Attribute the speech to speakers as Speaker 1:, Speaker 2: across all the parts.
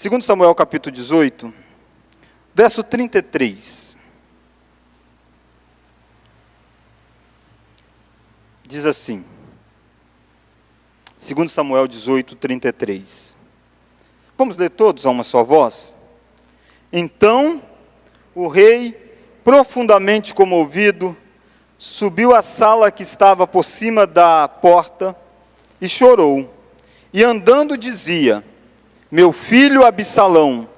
Speaker 1: 2 Samuel capítulo 18, verso 33. Diz assim, 2 Samuel 18, 33. Vamos ler todos a uma só voz? Então, o rei, profundamente comovido, subiu à sala que estava por cima da porta e chorou. E andando dizia: meu filho Absalão,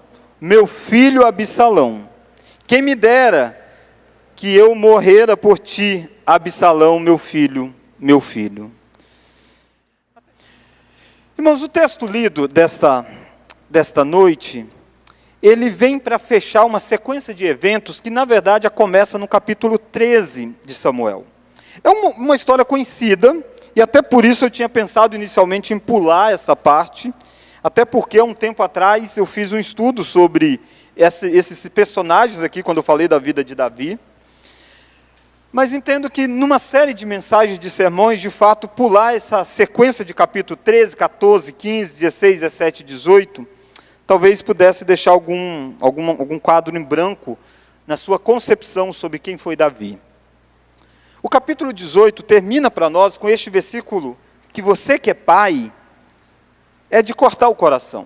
Speaker 1: quem me dera que eu morrera por ti, Absalão, meu filho. Irmãos, o texto lido desta noite, ele vem para fechar uma sequência de eventos que, na verdade, começa no capítulo 13 de Samuel. É uma história conhecida, e até por isso eu tinha pensado inicialmente em pular essa parte, até porque há um tempo atrás eu fiz um estudo sobre esses personagens aqui, quando eu falei da vida de Davi. Mas entendo que numa série de mensagens, de sermões, de fato, pular essa sequência de capítulo 13, 14, 15, 16, 17, 18, talvez pudesse deixar algum quadro em branco na sua concepção sobre quem foi Davi. O capítulo 18 termina para nós com este versículo que você que é pai, é de cortar o coração.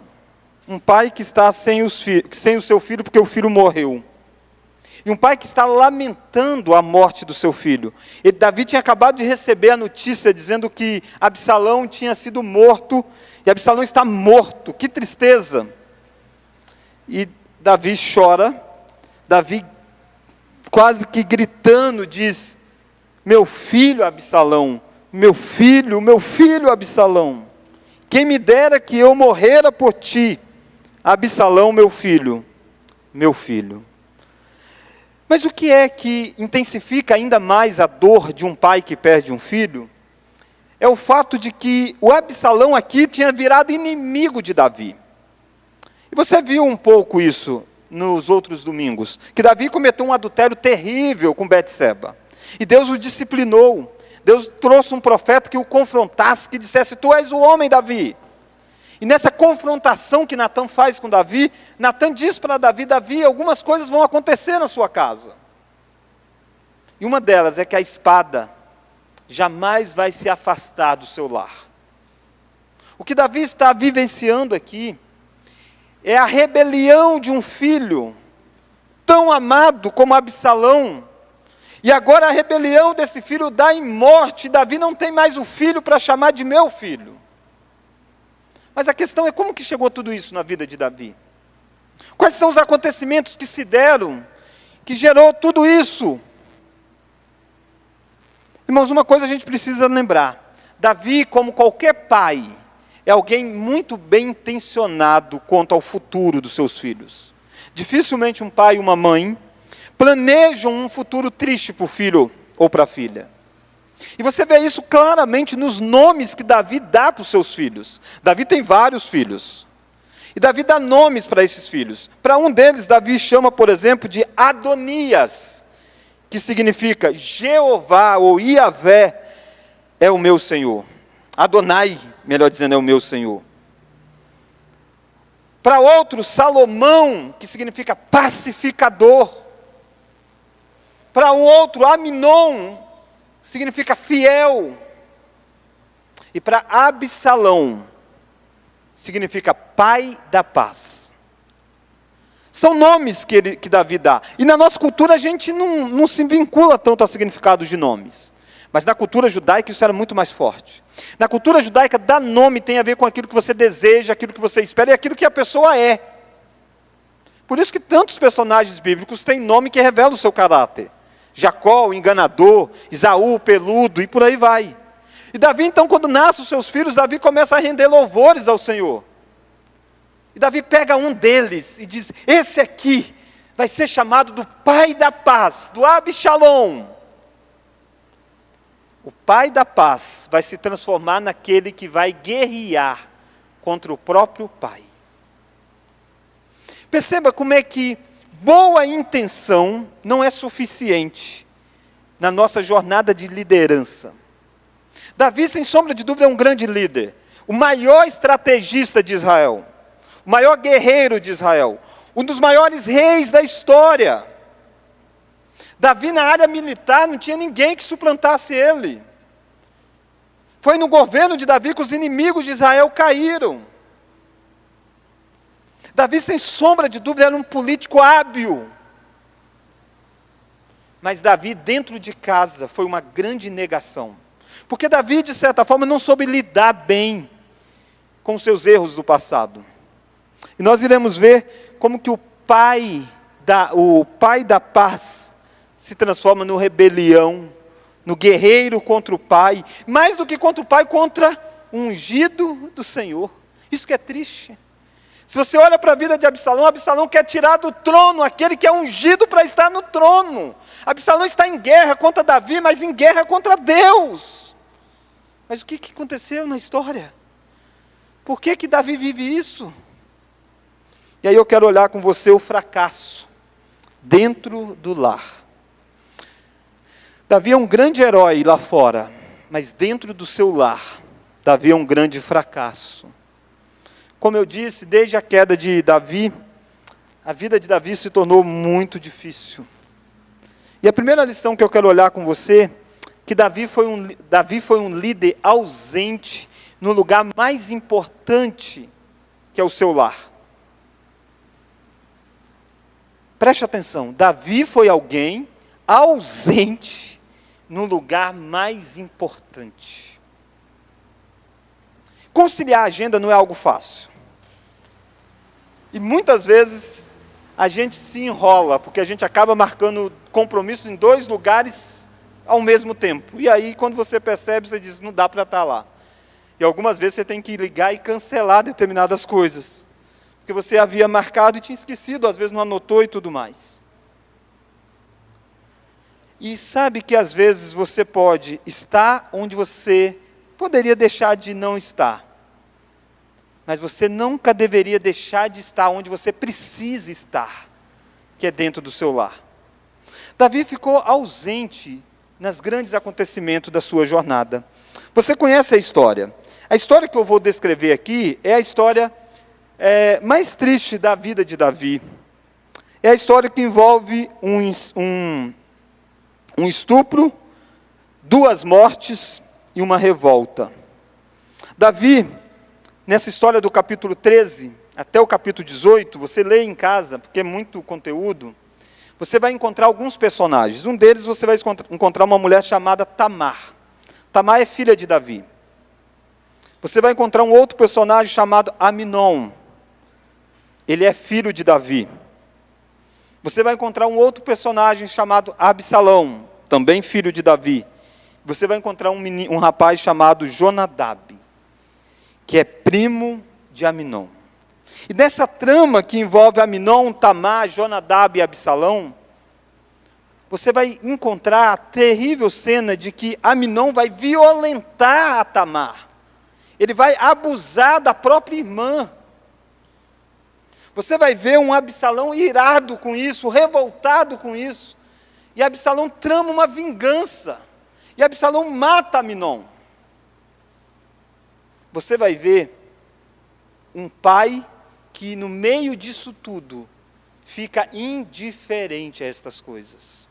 Speaker 1: Um pai que está sem o seu filho porque o filho morreu. E um pai que está lamentando a morte do seu filho. Davi tinha acabado de receber a notícia dizendo que Absalão tinha sido morto, e Absalão está morto. Que tristeza! E Davi chora, Davi quase que gritando diz: meu filho Absalão, meu filho Absalão, quem me dera que eu morrera por ti, Absalão, meu filho. Mas o que é que intensifica ainda mais a dor de um pai que perde um filho? É o fato de que o Absalão aqui tinha virado inimigo de Davi. E você viu um pouco isso nos outros domingos, que Davi cometeu um adultério terrível com Betseba. E Deus o disciplinou. Deus trouxe um profeta que o confrontasse, que dissesse: tu és o homem, Davi. E nessa confrontação que Natã faz com Davi, Natã diz para Davi: Davi, algumas coisas vão acontecer na sua casa. E uma delas é que a espada jamais vai se afastar do seu lar. O que Davi está vivenciando aqui é a rebelião de um filho tão amado como Absalão. E agora a rebelião desse filho dá em morte. Davi não tem mais o filho para chamar de meu filho. Mas a questão é como que chegou tudo isso na vida de Davi? Quais são os acontecimentos que se deram, que gerou tudo isso? Irmãos, uma coisa a gente precisa lembrar. Davi, como qualquer pai, é alguém muito bem intencionado quanto ao futuro dos seus filhos. Dificilmente um pai e uma mãe planejam um futuro triste para o filho ou para a filha. E você vê isso claramente nos nomes que Davi dá para os seus filhos. Davi tem vários filhos. E Davi dá nomes para esses filhos. Para um deles, Davi chama, por exemplo, de Adonias, que significa Jeová ou Iavé é o meu Senhor. Adonai, melhor dizendo, é o meu Senhor. Para outro, Salomão, que significa pacificador. Para um outro, Aminon, significa fiel. E para Absalão, significa pai da paz. São nomes que Davi dá. E na nossa cultura a gente não se vincula tanto ao significado de nomes. Mas na cultura judaica isso era muito mais forte. Na cultura judaica, dar nome tem a ver com aquilo que você deseja, aquilo que você espera e aquilo que a pessoa é. Por isso que tantos personagens bíblicos têm nome que revela o seu caráter. Jacó, o enganador, Esaú, o peludo, e por aí vai. E Davi, então, quando nasce os seus filhos, Davi começa a render louvores ao Senhor. E Davi pega um deles e diz: esse aqui vai ser chamado do pai da paz, do Absalom. O pai da paz vai se transformar naquele que vai guerrear contra o próprio pai. Perceba como é que boa intenção não é suficiente na nossa jornada de liderança. Davi, sem sombra de dúvida, é um grande líder, o maior estrategista de Israel, o maior guerreiro de Israel, um dos maiores reis da história. Davi, na área militar, não tinha ninguém que suplantasse ele. Foi no governo de Davi que os inimigos de Israel caíram. Davi, sem sombra de dúvida, era um político hábil. Mas Davi, dentro de casa, foi uma grande negação. Porque Davi, de certa forma, não soube lidar bem com os seus erros do passado. E nós iremos ver como que o pai da paz se transforma no rebelião, no guerreiro contra o pai, mais do que contra o pai, contra o ungido do Senhor. Isso que é triste. Se você olha para a vida de Absalão, Absalão quer tirar do trono aquele que é ungido para estar no trono. Absalão está em guerra contra Davi, mas em guerra contra Deus. Mas o que aconteceu na história? Por que Davi vive isso? E aí eu quero olhar com você o fracasso dentro do lar. Davi é um grande herói lá fora, mas dentro do seu lar, Davi é um grande fracasso. Como eu disse, desde a queda de Davi, a vida de Davi se tornou muito difícil. E a primeira lição que eu quero olhar com você, que Davi foi um líder ausente no lugar mais importante, que é o seu lar. Preste atenção, Davi foi alguém ausente no lugar mais importante. Conciliar a agenda não é algo fácil. E muitas vezes a gente se enrola, porque a gente acaba marcando compromissos em 2 lugares ao mesmo tempo. E aí, quando você percebe, você diz, não dá para estar lá. E algumas vezes você tem que ligar e cancelar determinadas coisas. Porque você havia marcado e tinha esquecido, às vezes não anotou e tudo mais. E sabe que às vezes você pode estar onde você poderia deixar de não estar. Mas você nunca deveria deixar de estar onde você precisa estar, que é dentro do seu lar. Davi ficou ausente nos grandes acontecimentos da sua jornada. Você conhece a história. A história que eu vou descrever aqui é a história mais triste da vida de Davi. É a história que envolve um estupro, 2 mortes e uma revolta. Davi, nessa história do capítulo 13 até o capítulo 18, você lê em casa, porque é muito conteúdo, você vai encontrar alguns personagens. Um deles você vai encontrar uma mulher chamada Tamar. Tamar é filha de Davi. Você vai encontrar um outro personagem chamado Aminon. Ele é filho de Davi. Você vai encontrar um outro personagem chamado Absalão, também filho de Davi. Você vai encontrar um rapaz chamado Jonadab, que é primo de Aminon. E nessa trama que envolve Aminon, Tamar, Jonadab e Absalão, você vai encontrar a terrível cena de que Aminon vai violentar a Tamar. Ele vai abusar da própria irmã. Você vai ver um Absalão irado com isso, revoltado com isso. E Absalão trama uma vingança. E Absalão mata Aminon. Você vai ver um pai que no meio disso tudo fica indiferente a estas coisas.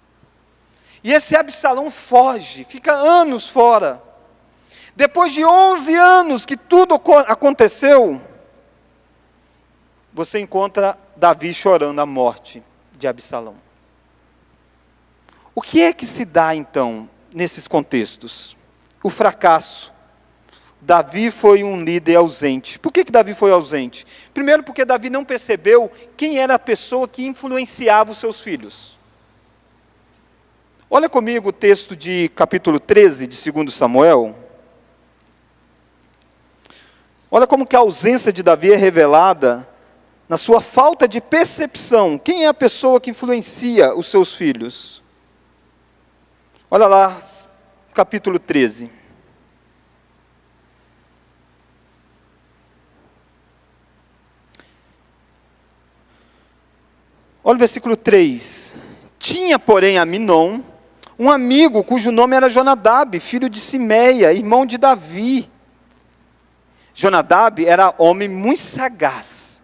Speaker 1: E esse Absalão foge, fica anos fora. Depois de 11 anos que tudo aconteceu, você encontra Davi chorando a morte de Absalão. O que é que se dá então nesses contextos? O fracasso. Davi foi um líder ausente. Por que Davi foi ausente? Primeiro porque Davi não percebeu quem era a pessoa que influenciava os seus filhos. Olha comigo o texto de capítulo 13 de 2 Samuel. Olha como que a ausência de Davi é revelada na sua falta de percepção. Quem é a pessoa que influencia os seus filhos? Olha lá, capítulo 13. Olha o versículo 3. Tinha, porém, Aminon, um amigo cujo nome era Jonadab, filho de Simeia, irmão de Davi. Jonadab era homem muito sagaz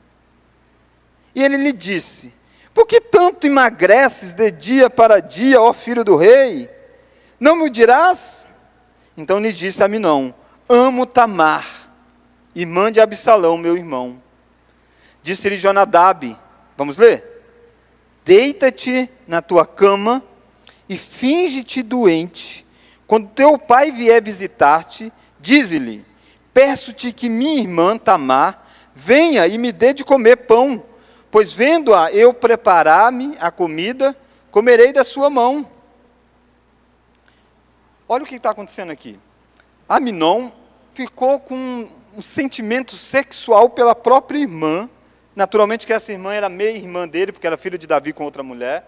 Speaker 1: E ele lhe disse: por que tanto emagreces de dia para dia, ó filho do rei? Não me o dirás? Então lhe disse Aminon: amo Tamar, irmã de Absalão, meu irmão. Disse-lhe Jonadab, vamos ler? Deita-te na tua cama e finge-te doente. Quando teu pai vier visitar-te, dize-lhe: peço-te que minha irmã Tamar venha e me dê de comer pão, pois vendo-a eu preparar-me a comida, comerei da sua mão. Olha o que está acontecendo aqui. Aminon ficou com um sentimento sexual pela própria irmã. Naturalmente que essa irmã era meia-irmã dele, porque era filho de Davi com outra mulher.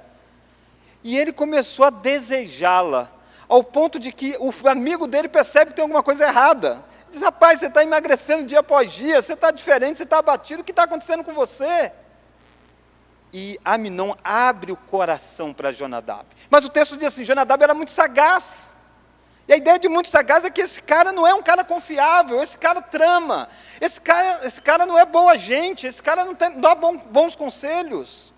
Speaker 1: E ele começou a desejá-la, ao ponto de que o amigo dele percebe que tem alguma coisa errada. Diz: rapaz, você está emagrecendo dia após dia, você está diferente, você está abatido, o que está acontecendo com você? E Aminon abre o coração para Jonadab. Mas o texto diz assim: Jonadab era muito sagaz. E a ideia de muito sagaz é que esse cara não é um cara confiável, esse cara trama, esse cara não é boa gente, esse cara não dá bons conselhos.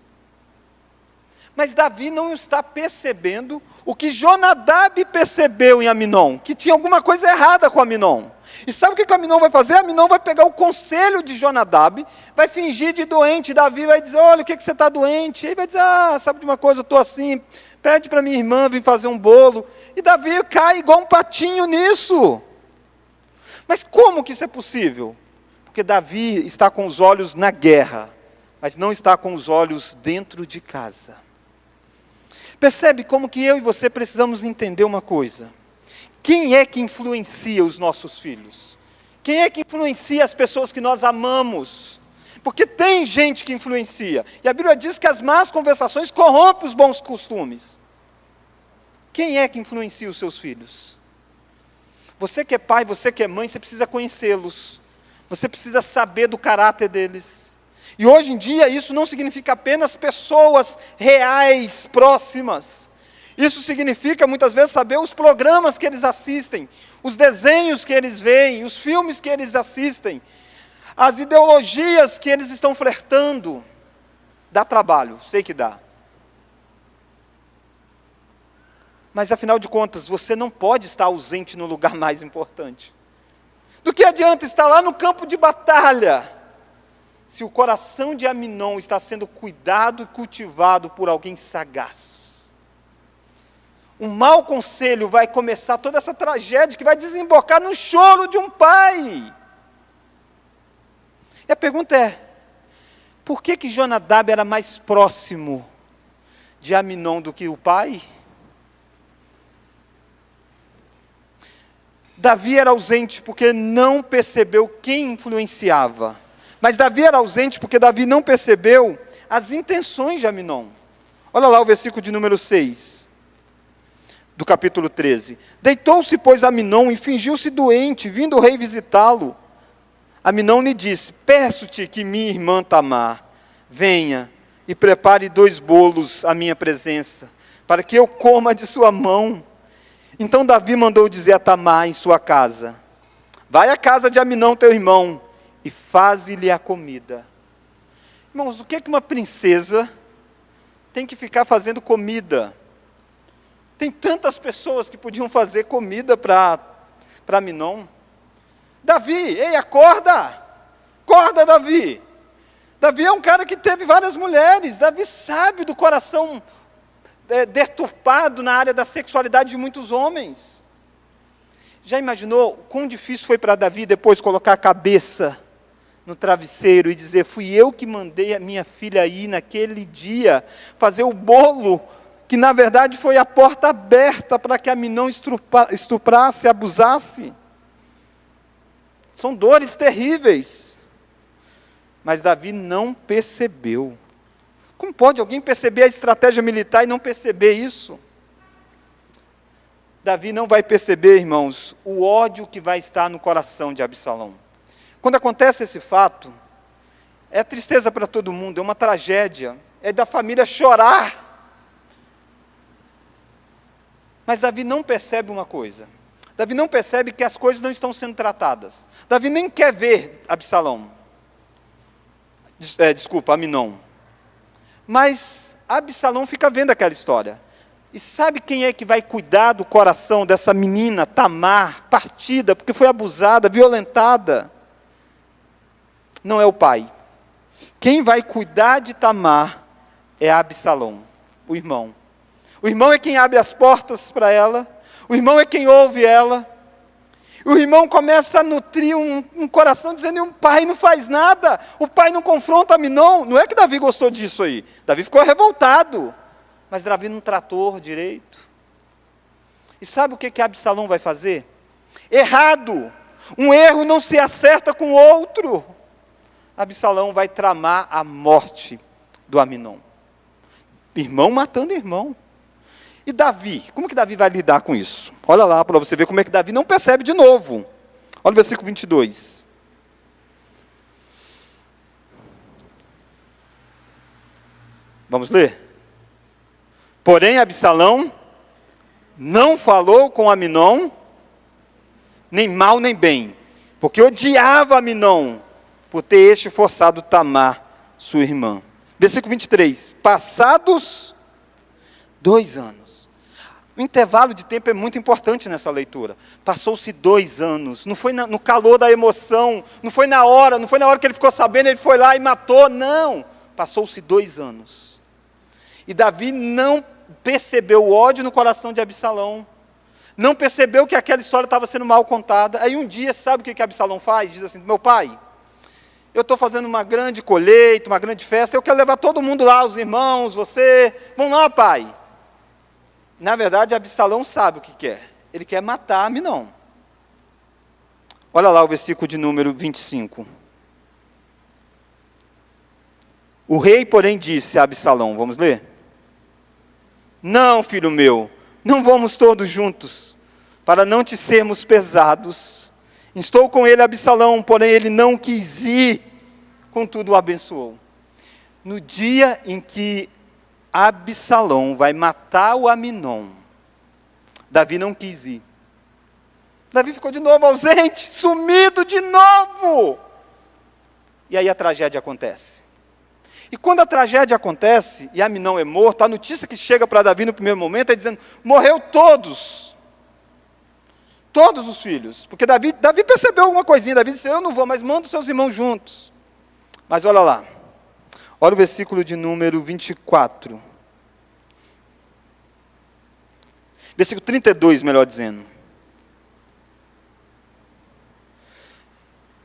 Speaker 1: Mas Davi não está percebendo o que Jonadab percebeu em Aminon, que tinha alguma coisa errada com Aminon. E sabe o que Aminon vai fazer? Aminon vai pegar o conselho de Jonadab, vai fingir de doente. Davi vai dizer: olha, o que você está doente? E aí vai dizer: sabe de uma coisa, eu estou assim, pede para minha irmã vir fazer um bolo. E Davi cai igual um patinho nisso. Mas como que isso é possível? Porque Davi está com os olhos na guerra, mas não está com os olhos dentro de casa. Percebe como que eu e você precisamos entender uma coisa? Quem é que influencia os nossos filhos? Quem é que influencia as pessoas que nós amamos? Porque tem gente que influencia. E a Bíblia diz que as más conversações corrompem os bons costumes. Quem é que influencia os seus filhos? Você que é pai, você que é mãe, você precisa conhecê-los. Você precisa saber do caráter deles. E hoje em dia isso não significa apenas pessoas reais, próximas. Isso significa muitas vezes saber os programas que eles assistem, os desenhos que eles veem, os filmes que eles assistem, as ideologias que eles estão flertando. Dá trabalho, sei que dá. Mas afinal de contas, você não pode estar ausente no lugar mais importante. Do que adianta estar lá no campo de batalha, se o coração de Aminon está sendo cuidado e cultivado por alguém sagaz? Um mau conselho vai começar toda essa tragédia que vai desembocar no choro de um pai. E a pergunta é: por que Jonadab era mais próximo de Aminon do que o pai? Davi era ausente porque não percebeu quem influenciava. Mas Davi era ausente porque Davi não percebeu as intenções de Aminon. Olha lá o versículo de número 6, do capítulo 13. Deitou-se, pois, Aminon e fingiu-se doente, vindo o rei visitá-lo. Aminon lhe disse: peço-te que minha irmã Tamar venha e prepare 2 bolos à minha presença, para que eu coma de sua mão. Então Davi mandou dizer a Tamar em sua casa: vai à casa de Aminon teu irmão, e faze-lhe a comida. Irmãos, o que é que uma princesa tem que ficar fazendo comida? Tem tantas pessoas que podiam fazer comida para Aminon. Davi, ei, acorda! Acorda, Davi! Davi é um cara que teve várias mulheres. Davi sabe do coração deturpado na área da sexualidade de muitos homens. Já imaginou quão difícil foi para Davi depois colocar a cabeça no travesseiro e dizer: fui eu que mandei a minha filha ir naquele dia fazer o bolo, que na verdade foi a porta aberta para que Aminon estuprasse, abusasse. São dores terríveis. Mas Davi não percebeu. Como pode alguém perceber a estratégia militar e não perceber isso? Davi não vai perceber, irmãos, o ódio que vai estar no coração de Absalão. Quando acontece esse fato, é tristeza para todo mundo, é uma tragédia, é da família chorar. Mas Davi não percebe uma coisa. Davi não percebe que as coisas não estão sendo tratadas. Davi nem quer ver Absalão. Aminon. Mas Absalão fica vendo aquela história. E sabe quem é que vai cuidar do coração dessa menina, Tamar, partida, porque foi abusada, violentada? Não é o pai. Quem vai cuidar de Tamar é Absalão, o irmão. O irmão é quem abre as portas para ela, o irmão é quem ouve ela. O irmão começa a nutrir um coração dizendo, o pai não faz nada, o pai não confronta Aminon. Não é que Davi gostou disso aí, Davi ficou revoltado, mas Davi não tratou direito. E sabe o que Absalão vai fazer? Errado, um erro não se acerta com outro. Absalão vai tramar a morte do Aminon. Irmão matando irmão. E Davi, como que Davi vai lidar com isso? Olha lá para você ver como é que Davi não percebe de novo. Olha o versículo 22. Vamos ler? Porém, Absalão não falou com Aminon, nem mal nem bem, porque odiava Aminon, por ter este forçado Tamar, sua irmã. Versículo 23. Passados 2 anos. O intervalo de tempo é muito importante nessa leitura. Passou-se 2 anos. Não foi no calor da emoção. Não foi na hora que ele ficou sabendo, ele foi lá e matou. Não. Passou-se 2 anos. E Davi não percebeu o ódio no coração de Absalão. Não percebeu que aquela história estava sendo mal contada. Aí um dia, sabe o que Absalão faz? Diz assim, meu pai, eu estou fazendo uma grande colheita, uma grande festa, eu quero levar todo mundo lá, os irmãos, você. Vamos lá, pai. Na verdade, Absalão sabe o que quer. Ele quer matar Aminon. Olha lá o versículo de número 25. O rei, porém, disse a Absalão, vamos ler? Não, filho meu, não vamos todos juntos, para não te sermos pesados. Estou com ele, Absalão, porém ele não quis ir, contudo o abençoou. No dia em que Absalão vai matar o Aminon, Davi não quis ir. Davi ficou de novo ausente, sumido de novo. E aí a tragédia acontece. E quando a tragédia acontece, e Aminon é morto, a notícia que chega para Davi no primeiro momento é dizendo, morreu todos os filhos. Porque Davi percebeu alguma coisinha, Davi disse, eu não vou, mas manda os seus irmãos juntos. Mas olha lá, olha o versículo de número 24. Versículo 32, melhor dizendo.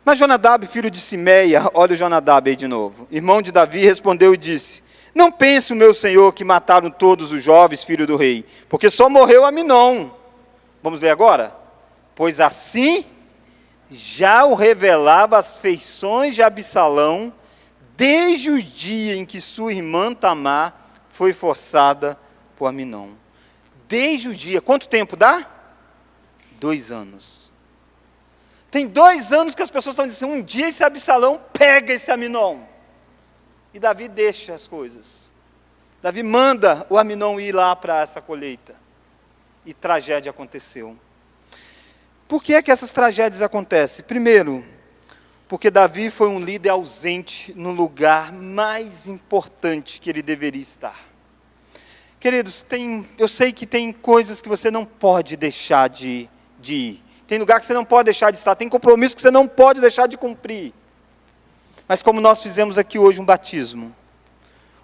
Speaker 1: Mas Jonadab, filho de Simeia, olha o Jonadab aí de novo, irmão de Davi, respondeu e disse, não pense o meu senhor que mataram todos os jovens, filho do rei, porque só morreu Aminon. Vamos ler agora? Pois assim já o revelava as feições de Absalão, desde o dia em que sua irmã Tamar foi forçada por Aminon. Desde o dia, quanto tempo dá? 2 anos. Tem 2 anos que as pessoas estão dizendo, um dia esse Absalão pega esse Aminon. E Davi deixa as coisas. Davi manda o Aminon ir lá para essa colheita. E tragédia aconteceu. Por que é que essas tragédias acontecem? Primeiro, porque Davi foi um líder ausente no lugar mais importante que ele deveria estar. Queridos, eu sei que tem coisas que você não pode deixar de ir. Tem lugar que você não pode deixar de estar. Tem compromisso que você não pode deixar de cumprir. Mas como nós fizemos aqui hoje um batismo,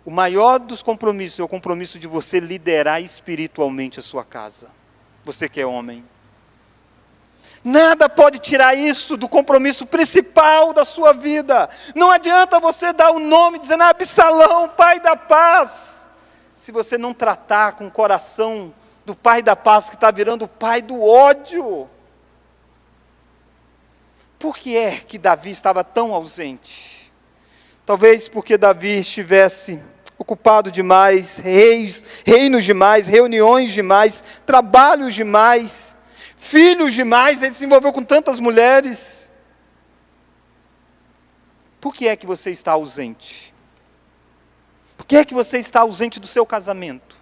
Speaker 1: o maior dos compromissos é o compromisso de você liderar espiritualmente a sua casa. Você que é homem. Nada pode tirar isso do compromisso principal da sua vida. Não adianta você dar o nome dizendo Absalão, pai da paz, se você não tratar com o coração do pai da paz que está virando o pai do ódio. Por que é que Davi estava tão ausente? Talvez porque Davi estivesse ocupado demais, reinos demais, reuniões demais, trabalhos demais, filhos demais, ele se envolveu com tantas mulheres. Por que é que você está ausente? Por que é que você está ausente do seu casamento?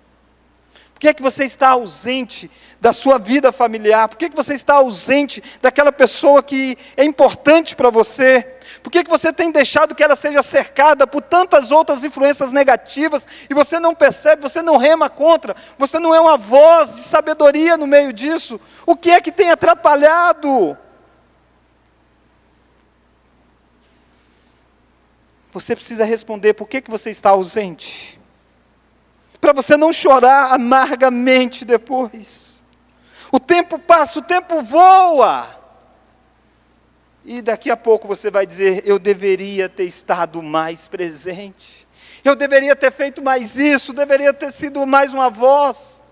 Speaker 1: Por que é que você está ausente da sua vida familiar? Por que é que você está ausente daquela pessoa que é importante para você? Por que é que você tem deixado que ela seja cercada por tantas outras influências negativas e você não percebe, você não rema contra, você não é uma voz de sabedoria no meio disso? O que é que tem atrapalhado? Você precisa responder por que você está ausente. Para você não chorar amargamente depois. O tempo passa, o tempo voa. E daqui a pouco você vai dizer, eu deveria ter estado mais presente. Eu deveria ter feito mais isso, deveria ter sido mais uma voz.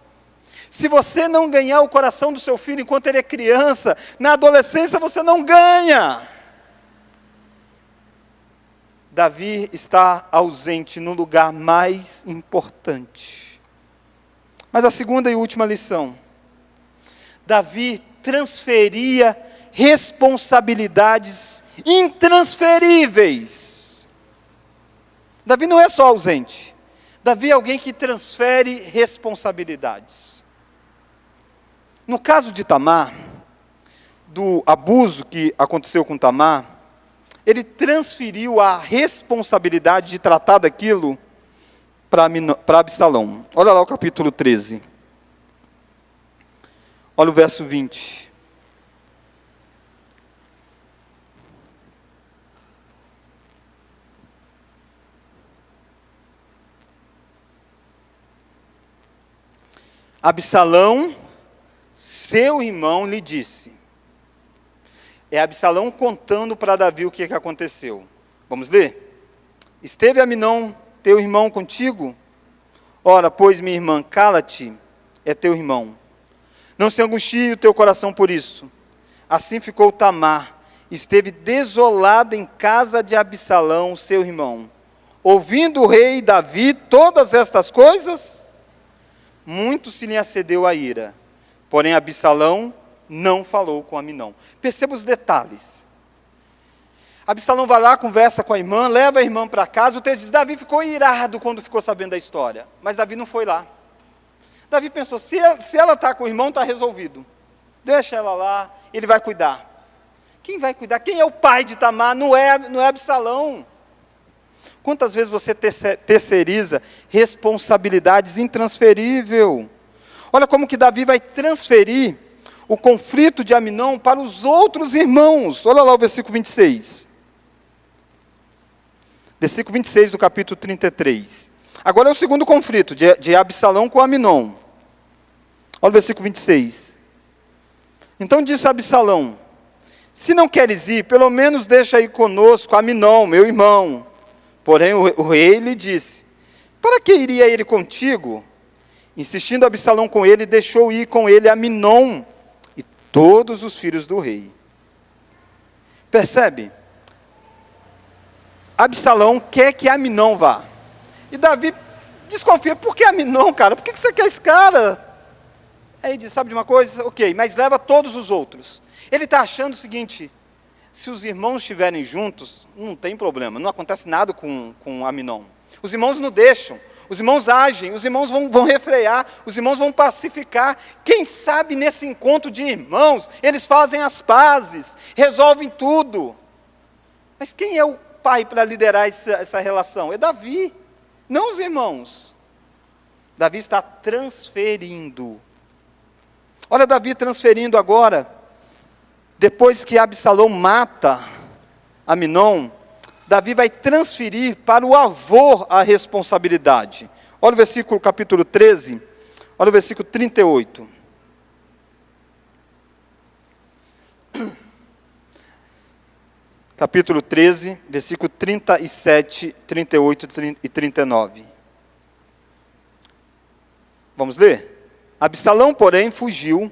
Speaker 1: Se você não ganhar o coração do seu filho enquanto ele é criança, na adolescência você não ganha. Davi está ausente no lugar mais importante. Mas a segunda e última lição. Davi transferia responsabilidades intransferíveis. Davi não é só ausente. Davi é alguém que transfere responsabilidades. No caso de Tamar, do abuso que aconteceu com Tamar, ele transferiu a responsabilidade de tratar daquilo para Absalão. Olha lá o capítulo 13. Olha o verso 20. Absalão, seu irmão, lhe disse. É Absalão contando para Davi o que aconteceu. Vamos ler? Esteve Aminon, teu irmão, contigo? Ora, pois, minha irmã, cala-te, é teu irmão. Não se angustie o teu coração por isso. Assim ficou Tamar, esteve desolada em casa de Absalão, seu irmão. Ouvindo o rei Davi todas estas coisas, muito se lhe acendeu a ira. Porém, Absalão não falou com Aminon. Perceba os detalhes. Absalão vai lá, conversa com a irmã, leva a irmã para casa. O texto diz, Davi ficou irado quando ficou sabendo da história. Mas Davi não foi lá. Davi pensou, se ela está com o irmão, está resolvido. Deixa ela lá, ele vai cuidar. Quem vai cuidar? Quem é o pai de Tamar? Não é Absalão. Quantas vezes você terceiriza responsabilidades intransferíveis? Olha como que Davi vai transferir o conflito de Aminon para os outros irmãos. Olha lá o versículo 26. Versículo 26 do capítulo 33. Agora é o segundo conflito de Absalão com Aminon. Olha o versículo 26. Então disse Absalão, se não queres ir, pelo menos deixa ir conosco Aminon, meu irmão. Porém o rei lhe disse, para que iria ele contigo? Insistindo Absalão com ele, deixou ir com ele Aminon, todos os filhos do rei. Percebe? Absalão quer que Aminon vá. E Davi desconfia, por que Aminon, cara? Por que você quer esse cara? Aí diz, sabe de uma coisa? Ok, mas leva todos os outros. Ele está achando o seguinte, se os irmãos estiverem juntos, não tem problema, não acontece nada com Aminon. Os irmãos não deixam. Os irmãos agem, os irmãos vão refrear, os irmãos vão pacificar. Quem sabe nesse encontro de irmãos, eles fazem as pazes, resolvem tudo. Mas quem é o pai para liderar essa relação? É Davi, não os irmãos. Davi está transferindo. Olha Davi transferindo agora, depois que Absalão mata Aminon, Davi vai transferir para o avô a responsabilidade. Olha o versículo, capítulo 13, olha o versículo 38. Capítulo 13, versículo 37, 38 e 39. Vamos ler? Absalão, porém, fugiu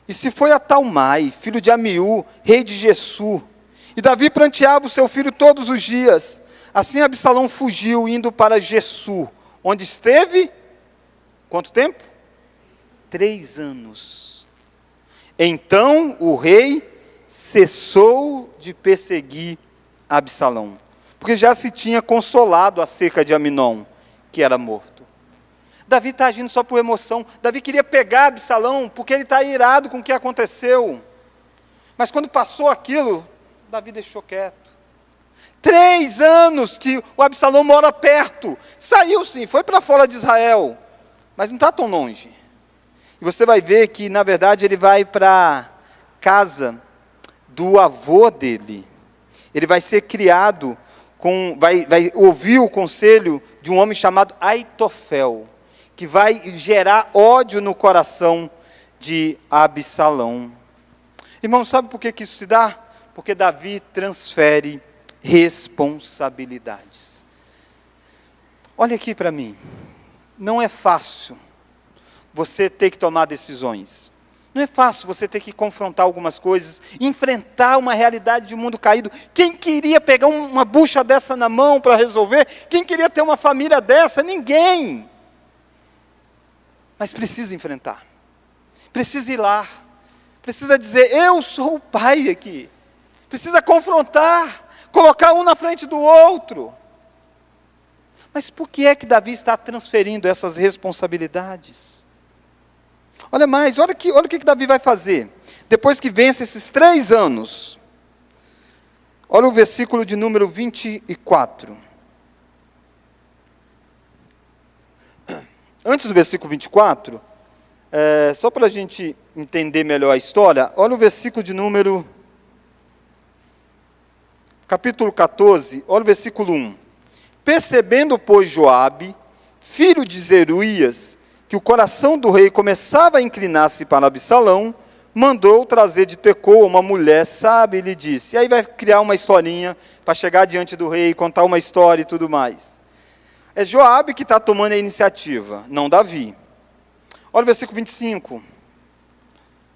Speaker 1: e se foi a Talmai, filho de Amiú, rei de Gesur. E Davi pranteava o seu filho todos os dias. Assim Absalão fugiu, indo para Gesur, onde esteve, quanto tempo? 3 anos. Então o rei cessou de perseguir Absalão, porque já se tinha consolado acerca de Aminon, que era morto. Davi está agindo só por emoção. Davi queria pegar Absalão, porque ele está irado com o que aconteceu. Mas quando passou aquilo, Davi deixou quieto. 3 anos que o Absalão mora perto. Saiu sim, foi para fora de Israel, mas não está tão longe. E você vai ver que, na verdade, ele vai para a casa do avô dele. Ele vai ser criado, vai ouvir o conselho de um homem chamado Aitofel, que vai gerar ódio no coração de Absalão. Irmão, sabe por que isso se dá? Porque Davi transfere responsabilidades. Olha aqui para mim. Não é fácil você ter que tomar decisões. Não é fácil você ter que confrontar algumas coisas, enfrentar uma realidade de mundo caído. Quem queria pegar uma bucha dessa na mão para resolver? Quem queria ter uma família dessa? Ninguém. Mas precisa enfrentar. Precisa ir lá. Precisa dizer, eu sou o pai aqui. Precisa confrontar, colocar um na frente do outro. Mas por que é que Davi está transferindo essas responsabilidades? Olha mais, olha o que Davi vai fazer. Depois que vence esses 3 anos. Olha o versículo de número 24. Antes do versículo 24, só para a gente entender melhor a história, olha o versículo de número, capítulo 14, olha o versículo 1. Percebendo, pois, Joabe, filho de Zeruias, que o coração do rei começava a inclinar-se para Absalão, mandou trazer de Tecoa uma mulher sábia e lhe disse. E aí vai criar uma historinha para chegar diante do rei, contar uma história e tudo mais. É Joabe que está tomando a iniciativa, não Davi. Olha o versículo 25.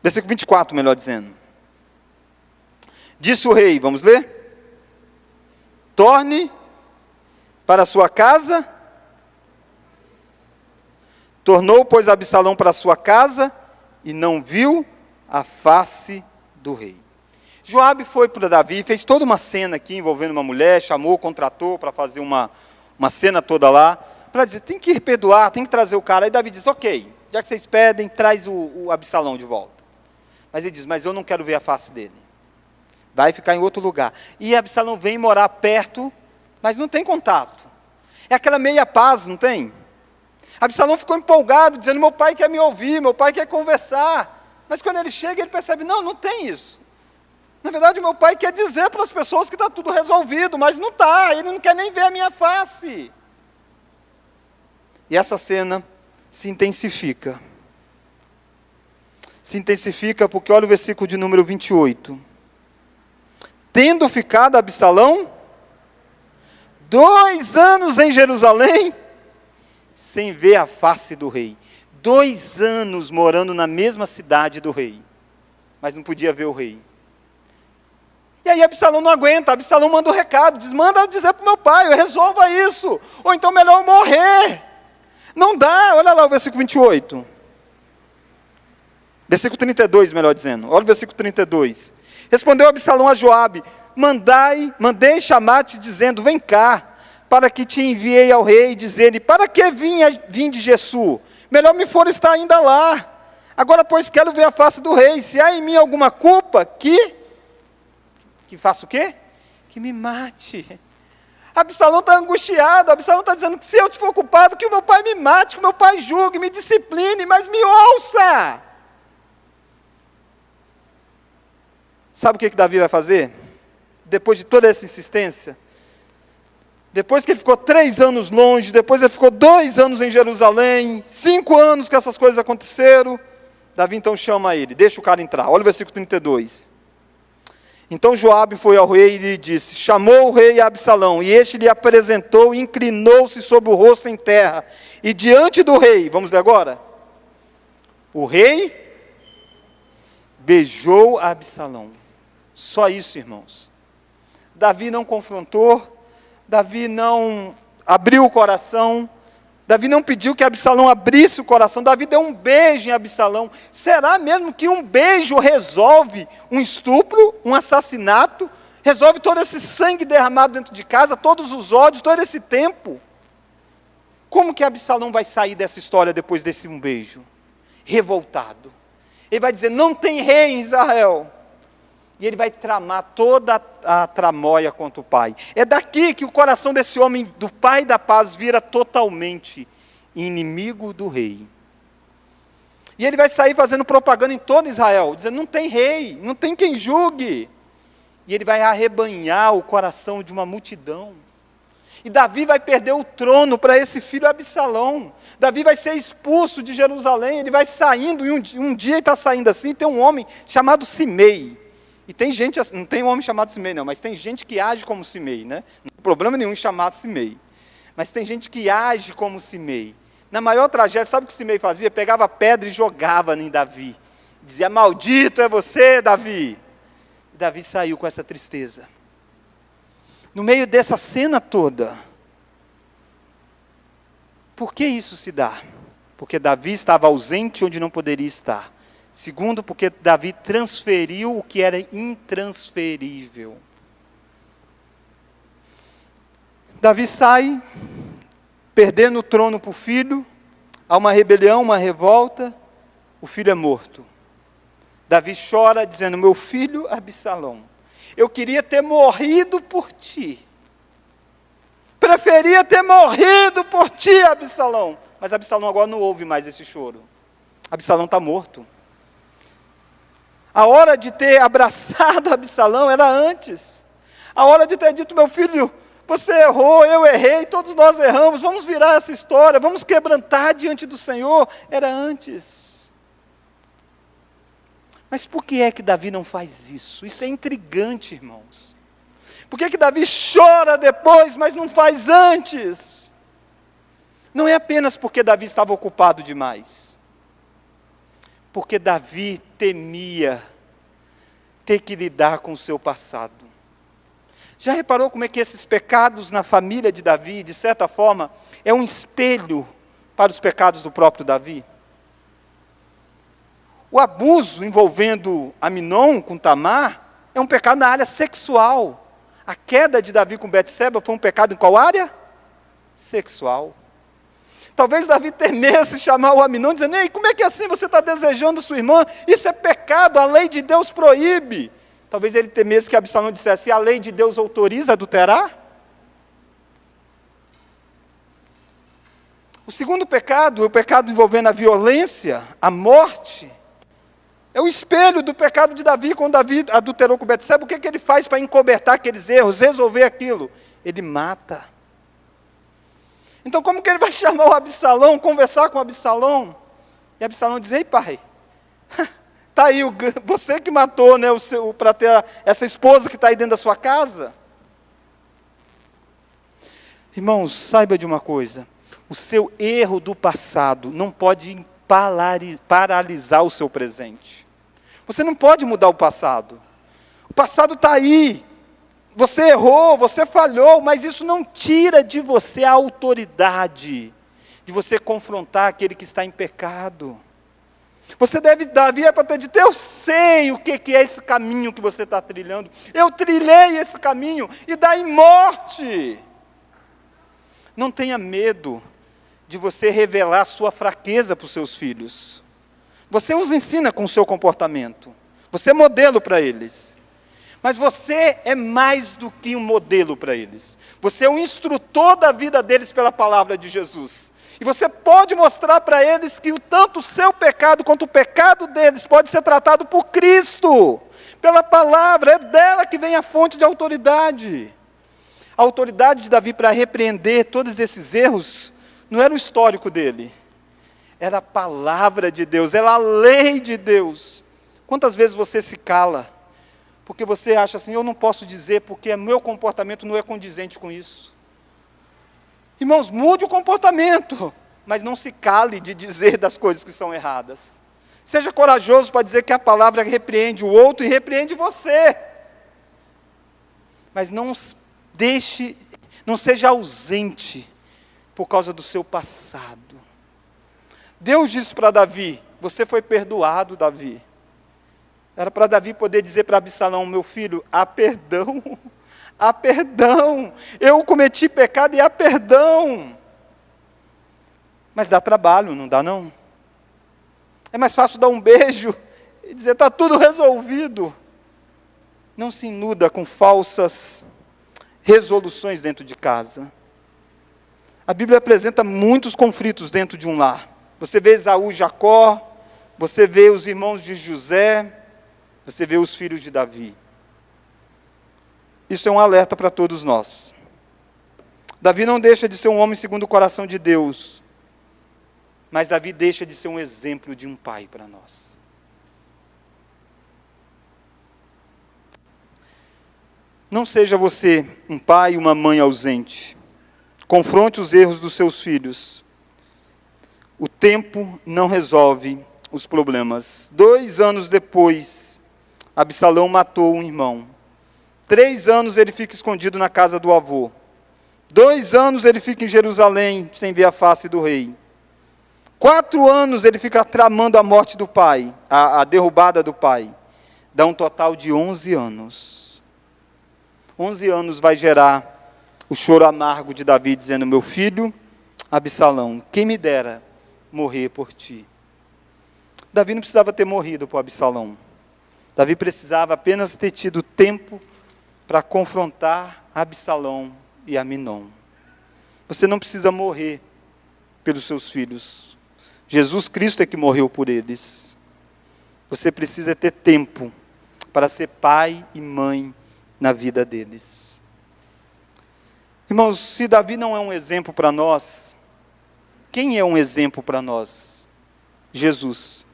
Speaker 1: Versículo 24, melhor dizendo. Disse o rei, vamos ler? Torne para sua casa. Tornou, pois, Absalão para sua casa e não viu a face do rei. Joabe foi para Davi, fez toda uma cena aqui envolvendo uma mulher, chamou, contratou para fazer uma cena toda lá, para dizer, tem que perdoar, tem que trazer o cara. Aí Davi diz, ok, já que vocês pedem, traz o Absalão de volta. Mas ele diz, mas eu não quero ver a face dele. Vai ficar em outro lugar. E Absalão vem morar perto, mas não tem contato. É aquela meia paz, não tem? Absalão ficou empolgado, dizendo, meu pai quer me ouvir, meu pai quer conversar. Mas quando ele chega, ele percebe, não tem isso. Na verdade, meu pai quer dizer para as pessoas que está tudo resolvido, mas não está, ele não quer nem ver a minha face. E essa cena se intensifica. Se intensifica porque olha o versículo de número 28. Tendo ficado Absalão 2 anos em Jerusalém, sem ver a face do rei. 2 anos morando na mesma cidade do rei, mas não podia ver o rei. E aí Absalão não aguenta, Absalão manda um recado, diz, manda dizer para o meu pai, eu resolva isso, ou então melhor eu morrer. Não dá, olha lá o versículo 28. Versículo 32, melhor dizendo, olha o versículo 32. Respondeu Absalão a Joabe, mandei chamar-te dizendo, vem cá, para que te enviei ao rei, dizer-lhe, para que vim de Jessu? Melhor me for estar ainda lá. Agora, pois, quero ver a face do rei. Se há em mim alguma culpa, que faça o quê? Que me mate. Absalão está angustiado, Absalão está dizendo que se eu te for culpado, que o meu pai me mate, que o meu pai julgue, me discipline, mas me ouça. Sabe o que Davi vai fazer? Depois de toda essa insistência, depois que ele ficou 3 anos longe, depois ele ficou 2 anos em Jerusalém, 5 anos que essas coisas aconteceram, Davi então chama ele, deixa o cara entrar. Olha o versículo 32. Então Joabe foi ao rei e lhe disse, chamou o rei Absalão, e este lhe apresentou, e inclinou-se sobre o rosto em terra, e diante do rei, vamos ler agora? O rei beijou Absalão. Só isso, irmãos. Davi não confrontou, Davi não abriu o coração, Davi não pediu que Absalão abrisse o coração, Davi deu um beijo em Absalão. Será mesmo que um beijo resolve um estupro, um assassinato, resolve todo esse sangue derramado dentro de casa, todos os ódios, todo esse tempo? Como que Absalão vai sair dessa história depois desse um beijo? Revoltado. Ele vai dizer, não tem rei em Israel. E ele vai tramar toda a tramóia contra o pai. É daqui que o coração desse homem, do pai da paz, vira totalmente inimigo do rei. E ele vai sair fazendo propaganda em todo Israel, dizendo, não tem rei, não tem quem julgue. E ele vai arrebanhar o coração de uma multidão. E Davi vai perder o trono para esse filho Absalão. Davi vai ser expulso de Jerusalém, ele vai saindo, e um dia ele está saindo assim, tem um homem chamado Simei. E tem gente, não tem um homem chamado Simei não, mas tem gente que age como Simei, né? Não tem problema nenhum em chamar Simei. Mas tem gente que age como Simei. Na maior tragédia, sabe o que Simei fazia? Pegava pedra e jogava em Davi. Dizia, maldito é você, Davi. E Davi saiu com essa tristeza. No meio dessa cena toda, por que isso se dá? Porque Davi estava ausente onde não poderia estar. Segundo, porque Davi transferiu o que era intransferível. Davi sai, perdendo o trono para o filho, há uma rebelião, uma revolta, o filho é morto. Davi chora dizendo, meu filho Absalão, eu queria ter morrido por ti. Preferia ter morrido por ti, Absalão. Mas Absalão agora não ouve mais esse choro. Absalão está morto. A hora de ter abraçado Absalão era antes. A hora de ter dito, meu filho, você errou, eu errei, todos nós erramos, vamos virar essa história, vamos quebrantar diante do Senhor, era antes. Mas por que é que Davi não faz isso? Isso é intrigante, irmãos. Por que Davi chora depois, mas não faz antes? Não é apenas porque Davi estava ocupado demais. Porque Davi temia ter que lidar com o seu passado. Já reparou como é que esses pecados na família de Davi, de certa forma, é um espelho para os pecados do próprio Davi? O abuso envolvendo Aminon com Tamar é um pecado na área sexual. A queda de Davi com Betseba foi um pecado em qual área? Sexual. Talvez Davi temesse chamar o Aminon, dizendo, ei, como é que assim você está desejando sua irmã? Isso é pecado, a lei de Deus proíbe. Talvez ele temesse que Absalão dissesse, a lei de Deus autoriza adulterar? O segundo pecado, o pecado envolvendo a violência, a morte, é o espelho do pecado de Davi. Quando Davi adulterou com Betseba, o que ele faz para encobertar aqueles erros, resolver aquilo? Ele mata. Então como que ele vai chamar o Absalão, conversar com o Absalão? E Absalão diz, ei pai, está aí, você que matou, né, para ter essa esposa que está aí dentro da sua casa? Irmãos, saiba de uma coisa, o seu erro do passado não pode paralisar o seu presente. Você não pode mudar o passado. O passado está aí. Você errou, você falhou, mas isso não tira de você a autoridade de você confrontar aquele que está em pecado. Você deve, Davi é para ter dito, eu sei o que é esse caminho que você está trilhando. Eu trilhei esse caminho e dá em morte. Não tenha medo de você revelar sua fraqueza para os seus filhos. Você os ensina com o seu comportamento. Você é modelo para eles. Mas você é mais do que um modelo para eles. Você é um instrutor da vida deles pela palavra de Jesus. E você pode mostrar para eles que tanto o seu pecado quanto o pecado deles pode ser tratado por Cristo. Pela palavra, é dela que vem a fonte de autoridade. A autoridade de Davi para repreender todos esses erros não era o histórico dele. Era a palavra de Deus, era a lei de Deus. Quantas vezes você se cala? Porque você acha assim, eu não posso dizer porque meu comportamento não é condizente com isso. Irmãos, mude o comportamento, mas não se cale de dizer das coisas que são erradas. Seja corajoso para dizer que a palavra repreende o outro e repreende você. Mas não seja ausente por causa do seu passado. Deus disse para Davi, você foi perdoado, Davi. Era para Davi poder dizer para Absalão, meu filho, há perdão, eu cometi pecado e há perdão. Mas dá trabalho, não dá não? É mais fácil dar um beijo e dizer, está tudo resolvido. Não se iluda com falsas resoluções dentro de casa. A Bíblia apresenta muitos conflitos dentro de um lar. Você vê Esaú e Jacó, você vê os irmãos de José, você vê os filhos de Davi. Isso é um alerta para todos nós. Davi não deixa de ser um homem segundo o coração de Deus, mas Davi deixa de ser um exemplo de um pai para nós. Não seja você um pai e uma mãe ausente. Confronte os erros dos seus filhos. O tempo não resolve os problemas. 2 anos depois, Absalão matou um irmão. 3 anos ele fica escondido na casa do avô. 2 anos ele fica em Jerusalém, sem ver a face do rei. 4 anos ele fica tramando a morte do pai, a derrubada do pai. Dá um total de 11 anos. 11 anos vai gerar o choro amargo de Davi, dizendo, meu filho, Absalão, quem me dera morrer por ti. Davi não precisava ter morrido por Absalão. Davi precisava apenas ter tido tempo para confrontar Absalão e Aminon. Você não precisa morrer pelos seus filhos. Jesus Cristo é que morreu por eles. Você precisa ter tempo para ser pai e mãe na vida deles. Irmãos, se Davi não é um exemplo para nós, quem é um exemplo para nós? Jesus.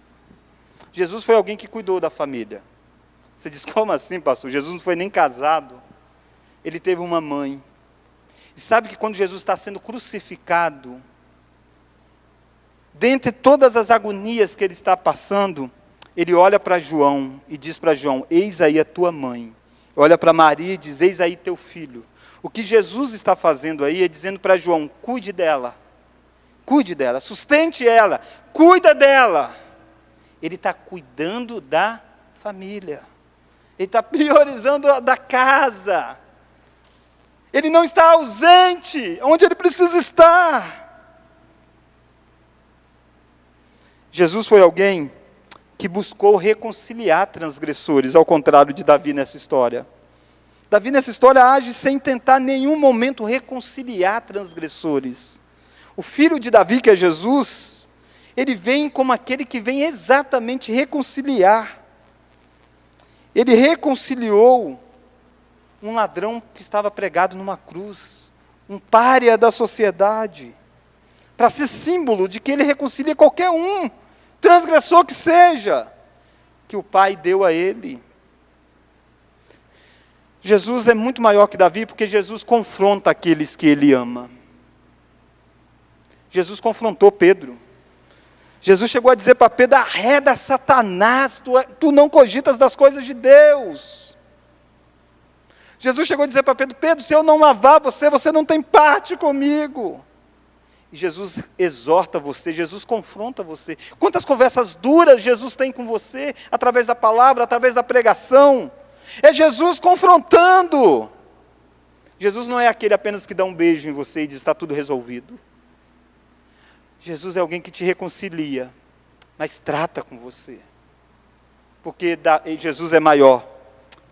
Speaker 1: Jesus foi alguém que cuidou da família. Você diz, como assim, pastor? Jesus não foi nem casado. Ele teve uma mãe. E sabe que quando Jesus está sendo crucificado, dentre todas as agonias que ele está passando, ele olha para João e diz para João, eis aí a tua mãe. Olha para Maria e diz, eis aí teu filho. O que Jesus está fazendo aí é dizendo para João, cuide dela, sustente ela, cuida dela. Ele está cuidando da família. Ele está priorizando da casa. Ele não está ausente, onde ele precisa estar. Jesus foi alguém que buscou reconciliar transgressores, ao contrário de Davi nessa história. Davi nessa história age sem tentar em nenhum momento reconciliar transgressores. O filho de Davi, que é Jesus, ele vem como aquele que vem exatamente reconciliar. Ele reconciliou um ladrão que estava pregado numa cruz, um pária da sociedade, para ser símbolo de que ele reconcilia qualquer um, transgressor que seja, que o Pai deu a ele. Jesus é muito maior que Davi, porque Jesus confronta aqueles que ele ama. Jesus confrontou Pedro. Jesus chegou a dizer para Pedro, arreda Satanás, tu não cogitas das coisas de Deus. Jesus chegou a dizer para Pedro, Pedro, se eu não lavar você, você não tem parte comigo. E Jesus exorta você, Jesus confronta você. Quantas conversas duras Jesus tem com você, através da palavra, através da pregação. É Jesus confrontando. Jesus não é aquele apenas que dá um beijo em você e diz, está tudo resolvido. Jesus é alguém que te reconcilia, mas trata com você. Porque Jesus é maior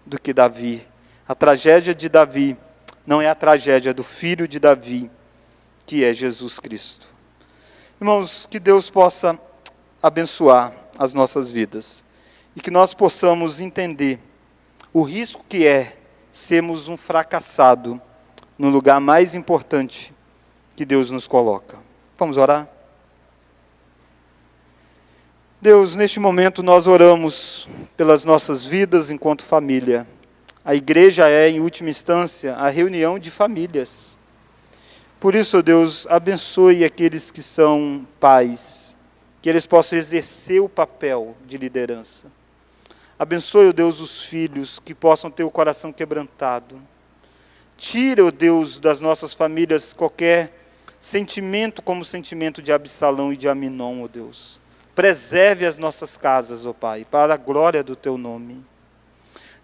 Speaker 1: do que Davi. A tragédia de Davi não é a tragédia do filho de Davi, que é Jesus Cristo. Irmãos, que Deus possa abençoar as nossas vidas. E que nós possamos entender o risco que é sermos um fracassado no lugar mais importante que Deus nos coloca. Vamos orar? Deus, neste momento nós oramos pelas nossas vidas enquanto família. A igreja é, em última instância, a reunião de famílias. Por isso, Deus, abençoe aqueles que são pais, que eles possam exercer o papel de liderança. Abençoe, ó Deus, os filhos, que possam ter o coração quebrantado. Tira, ó Deus, das nossas famílias qualquer sentimento como o sentimento de Absalão e de Aminon, ó Deus. Preserve as nossas casas, ó Pai, para a glória do Teu nome.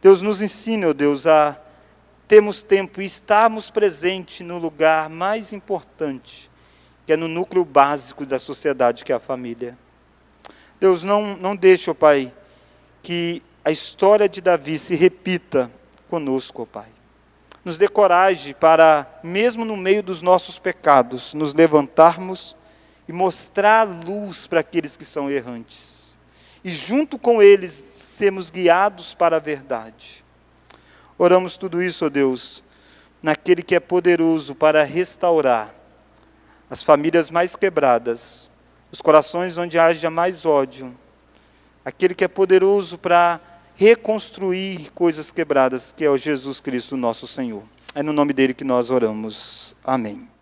Speaker 1: Deus, nos ensine, ó Deus, a termos tempo e estarmos presentes no lugar mais importante que é no núcleo básico da sociedade, que é a família. Deus, não deixe, ó Pai, que a história de Davi se repita conosco, ó Pai. Nos dê coragem para, mesmo no meio dos nossos pecados, nos levantarmos e mostrar luz para aqueles que são errantes. E junto com eles, sermos guiados para a verdade. Oramos tudo isso, ó Deus, naquele que é poderoso para restaurar as famílias mais quebradas, os corações onde haja mais ódio, aquele que é poderoso para reconstruir coisas quebradas, que é o Jesus Cristo, nosso Senhor. É no nome dele que nós oramos. Amém.